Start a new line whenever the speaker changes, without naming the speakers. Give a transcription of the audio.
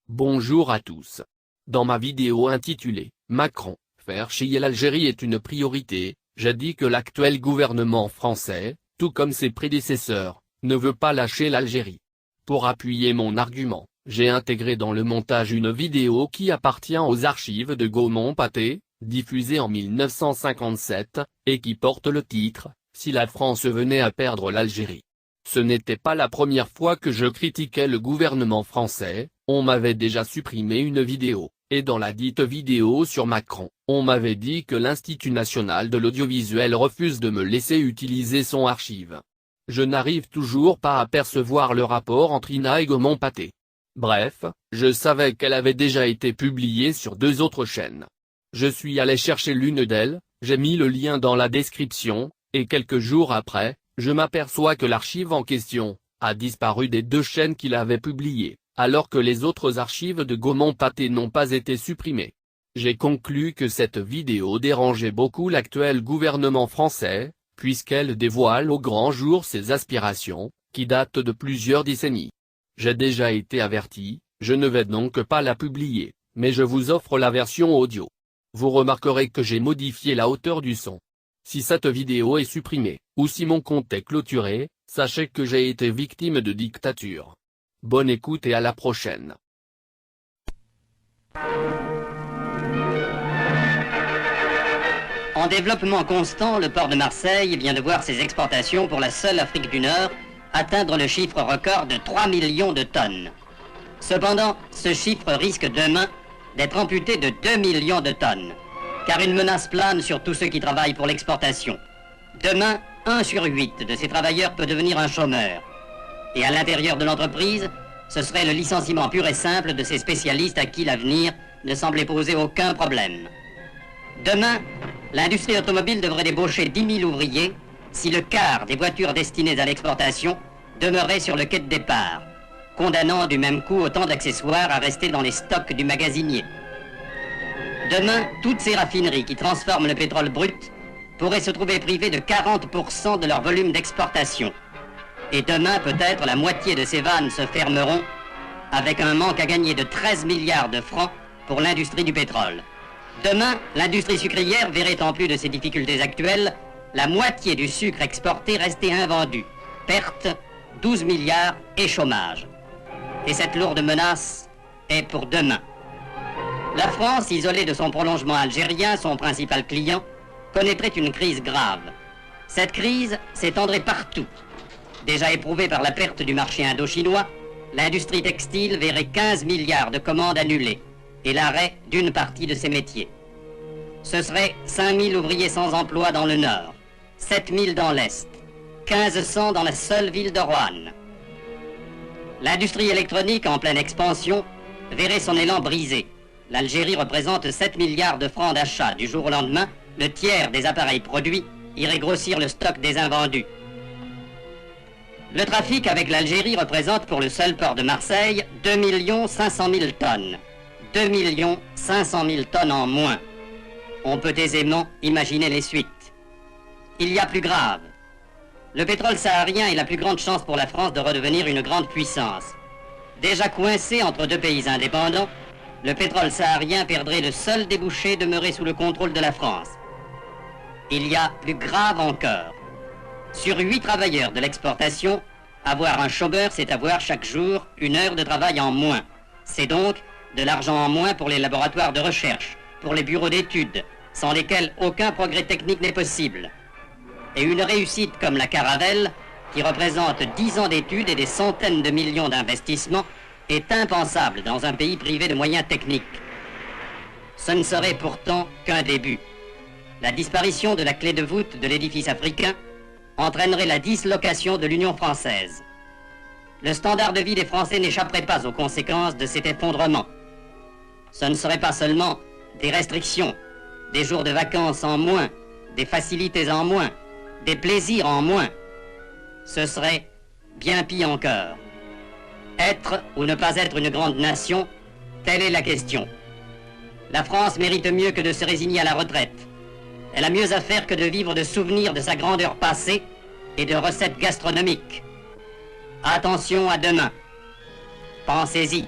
Bonjour à tous. Dans ma vidéo intitulée « Macron, faire chier l'Algérie est une priorité », j'ai dit que l'actuel gouvernement français, tout comme ses prédécesseurs, ne veut pas lâcher l'Algérie. Pour appuyer mon argument, j'ai intégré dans le montage une vidéo qui appartient aux archives de Gaumont-Pathé, diffusée en 1957, et qui porte le titre « Si la France venait à perdre l'Algérie ». Ce n'était pas la première fois que je critiquais le gouvernement français, on m'avait déjà supprimé une vidéo, et dans la dite vidéo sur Macron, on m'avait dit que l'Institut national de l'audiovisuel refuse de me laisser utiliser son archive. Je n'arrive toujours pas à percevoir le rapport entre INA et Gaumont-Pathé. Bref, je savais qu'elle avait déjà été publiée sur 2 autres chaînes. Je suis allé chercher l'une d'elles, j'ai mis le lien dans la description, et quelques jours après, je m'aperçois que l'archive en question a disparu des 2 chaînes qui l'avaient publiée, alors que les autres archives de Gaumont-Pathé n'ont pas été supprimées. J'ai conclu que cette vidéo dérangeait beaucoup l'actuel gouvernement français, puisqu'elle dévoile au grand jour ses aspirations, qui datent de plusieurs décennies. J'ai déjà été averti, je ne vais donc pas la publier, mais je vous offre la version audio. Vous remarquerez que j'ai modifié la hauteur du son. Si cette vidéo est supprimée, ou si mon compte est clôturé, sachez que j'ai été victime de dictature. Bonne écoute et à la prochaine.
En développement constant, le port de Marseille vient de voir ses exportations pour la seule Afrique du Nord atteindre le chiffre record de 3 millions de tonnes. Cependant, ce chiffre risque demain d'être amputé de 2 millions de tonnes, car une menace plane sur tous ceux qui travaillent pour l'exportation. Demain, 1 sur 8 de ces travailleurs peut devenir un chômeur. Et à l'intérieur de l'entreprise, ce serait le licenciement pur et simple de ces spécialistes à qui l'avenir ne semblait poser aucun problème. Demain, l'industrie automobile devrait débaucher 10 000 ouvriers si le quart des voitures destinées à l'exportation demeurait sur le quai de départ, condamnant du même coup autant d'accessoires à rester dans les stocks du magasinier. Demain, toutes ces raffineries qui transforment le pétrole brut pourraient se trouver privées de 40% de leur volume d'exportation. Et demain, peut-être, la moitié de ces vannes se fermeront avec un manque à gagner de 13 milliards de francs pour l'industrie du pétrole. Demain, l'industrie sucrière verrait en plus de ses difficultés actuelles, la moitié du sucre exporté rester invendu. Perte, 12 milliards et chômage. Et cette lourde menace est pour demain. La France, isolée de son prolongement algérien, son principal client, connaîtrait une crise grave. Cette crise s'étendrait partout. Déjà éprouvée par la perte du marché indo-chinois, l'industrie textile verrait 15 milliards de commandes annulées et l'arrêt d'une partie de ses métiers. Ce serait 5 000 ouvriers sans emploi dans le nord, 7 000 dans l'est, 1500 dans la seule ville de Roanne. L'industrie électronique en pleine expansion verrait son élan brisé. L'Algérie représente 7 milliards de francs d'achat. Du jour au lendemain, le tiers des appareils produits irait grossir le stock des invendus. Le trafic avec l'Algérie représente pour le seul port de Marseille 2 500 000 tonnes. 2 500 000 tonnes en moins. On peut aisément imaginer les suites. Il y a plus grave. Le pétrole saharien est la plus grande chance pour la France de redevenir une grande puissance. Déjà coincé entre 2 pays indépendants, le pétrole saharien perdrait le seul débouché demeuré sous le contrôle de la France. Il y a plus grave encore. Sur 8 travailleurs de l'exportation, avoir un chômeur, c'est avoir chaque jour 1 heure de travail en moins. C'est donc de l'argent en moins pour les laboratoires de recherche, pour les bureaux d'études, sans lesquels aucun progrès technique n'est possible. Et une réussite comme la Caravelle, qui représente 10 ans d'études et des centaines de millions d'investissements, est impensable dans un pays privé de moyens techniques. Ce ne serait pourtant qu'un début. La disparition de la clé de voûte de l'édifice africain entraînerait la dislocation de l'Union française. Le standard de vie des Français n'échapperait pas aux conséquences de cet effondrement. Ce ne serait pas seulement des restrictions, des jours de vacances en moins, des facilités en moins, des plaisirs en moins. Ce serait bien pire encore. Être ou ne pas être une grande nation, telle est la question. La France mérite mieux que de se résigner à la retraite. Elle a mieux à faire que de vivre de souvenirs de sa grandeur passée et de recettes gastronomiques. Attention à demain. Pensez-y.